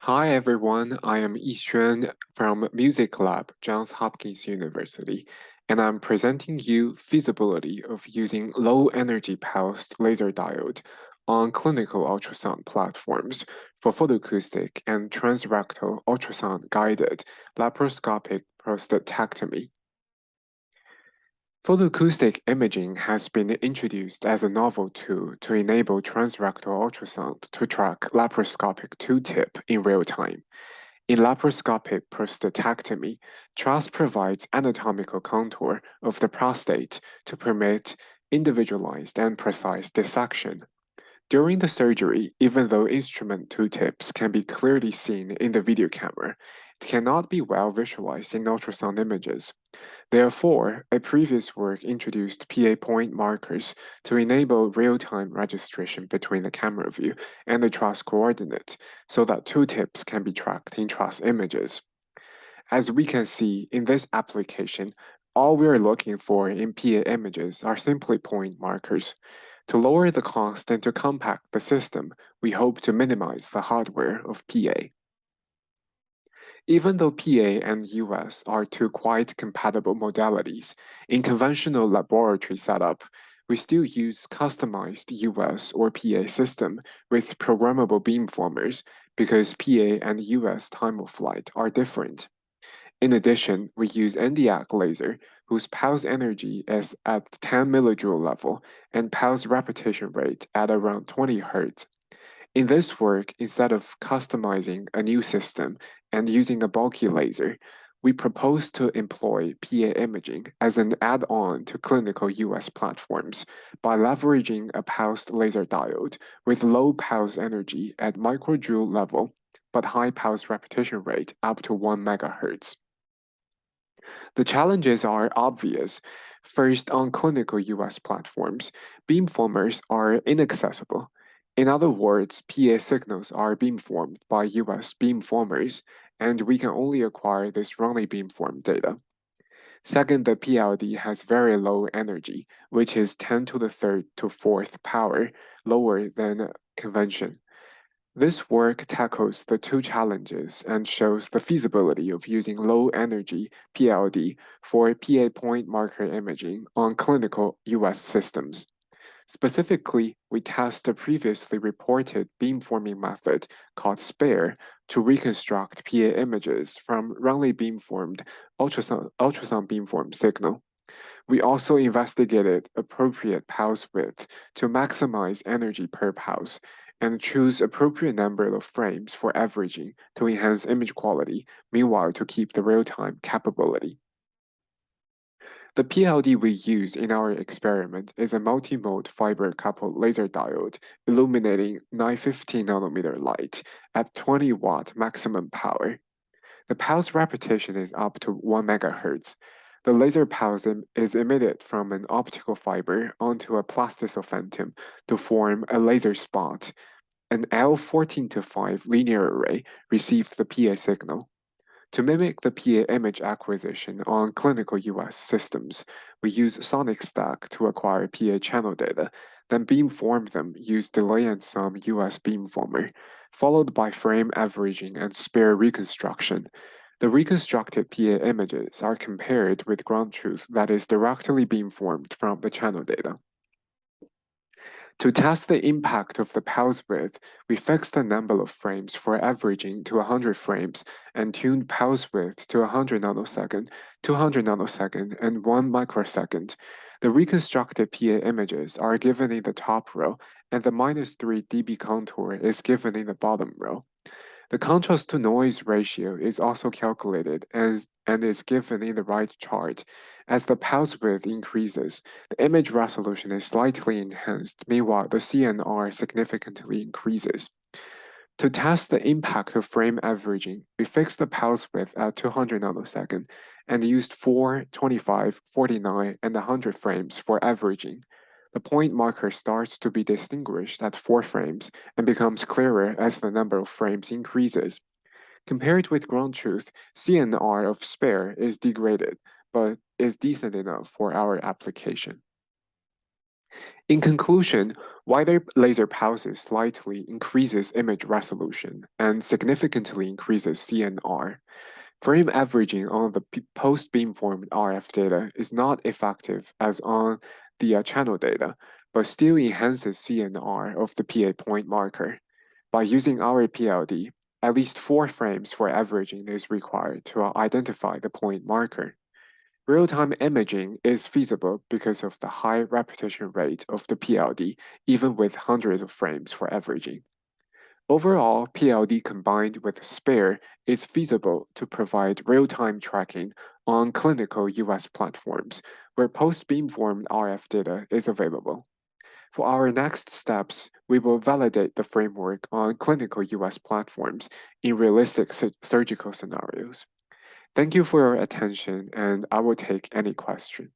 Hi everyone, I am Yixuan from Music Lab, Johns Hopkins University, and I'm presenting you feasibility of using low-energy pulsed laser diode on clinical ultrasound platforms for photoacoustic and transrectal ultrasound-guided laparoscopic prostatectomy. Photoacoustic imaging has been introduced as a novel tool to enable transrectal ultrasound to track laparoscopic tool-tip in real time. In laparoscopic prostatectomy, TRAS provides anatomical contour of the prostate to permit individualized and precise dissection. During the surgery, even though instrument tool-tips can be clearly seen in the video camera, it cannot be well visualized in ultrasound images. Therefore, a previous work introduced PA point markers to enable real-time registration between the camera view and the TRAS coordinate so that tool-tips can be tracked in TRAS images. As we can see in this application, all we are looking for in PA images are simply point markers. To lower the cost and to compact the system, we hope to minimize the hardware of PA. Even though PA and US are two quite compatible modalities, in conventional laboratory setup, we still use customized US or PA system with programmable beamformers because PA and US time of flight are different. In addition, we use Nd:YAG laser, whose pulse energy is at 10 millijoule level and pulse repetition rate at around 20 Hz. In this work, instead of customizing a new system and using a bulky laser, we propose to employ PA imaging as an add-on to clinical US platforms by leveraging a pulsed laser diode with low pulse energy at microjoule level, but high pulse repetition rate up to 1 MHz. The challenges are obvious. First, on clinical US platforms, beamformers are inaccessible. In other words, PA signals are beamformed by US beamformers, and we can only acquire this wrongly beamformed data. Second, the PLD has very low energy, which is 10 to the third to fourth power, lower than convention. This work tackles the two challenges and shows the feasibility of using low-energy PLD for PA point marker imaging on clinical US systems. Specifically, we test the previously reported beamforming method called SPARE to reconstruct PA images from wrongly beamformed ultrasound beamformed signal. We also investigated appropriate pulse width to maximize energy per pulse and choose appropriate number of frames for averaging to enhance image quality, meanwhile to keep the real-time capability. The PLD we use in our experiment is a multi-mode fiber-coupled laser diode illuminating 915 nanometer light at 20 watt maximum power. The pulse repetition is up to 1 MHz. The laser pulse is emitted from an optical fiber onto a plastisophantom to form a laser spot. An L14-5 linear array receives the PA signal. To mimic the PA image acquisition on clinical US systems, we use sonic stack to acquire PA channel data, then beamform them use delay and sum US beamformer, followed by frame averaging and SPARE reconstruction. The reconstructed PA images are compared with ground truth that is directly beamformed from the channel data. To test the impact of the pulse width, we fixed the number of frames for averaging to 100 frames and tuned pulse width to 100 nanosecond, 200 nanosecond, and 1 microsecond. The reconstructed PA images are given in the top row, and the -3 dB contour is given in the bottom row. The contrast to noise ratio is also calculated and is given in the right chart. As the pulse width increases, the image resolution is slightly enhanced, meanwhile the CNR significantly increases. To test the impact of frame averaging, we fixed the pulse width at 200 nanosecond and used 4, 25, 49, and 100 frames for averaging. The point marker starts to be distinguished at 4 frames and becomes clearer as the number of frames increases. Compared with ground truth, CNR of SPARE is degraded, but is decent enough for our application. In conclusion, wider laser pulses slightly increases image resolution and significantly increases CNR. Frame averaging on the post-beamformed RF data is not effective as on the channel data, but still enhances CNR of the PA point marker. By using our PLD, at least 4 frames for averaging is required to identify the point marker. Real-time imaging is feasible because of the high repetition rate of the PLD, even with hundreds of frames for averaging. Overall, PLD combined with SPARE is feasible to provide real-time tracking on clinical US platforms where post-beamformed RF data is available. For our next steps, we will validate the framework on clinical US platforms in realistic surgical scenarios. Thank you for your attention, and I will take any question.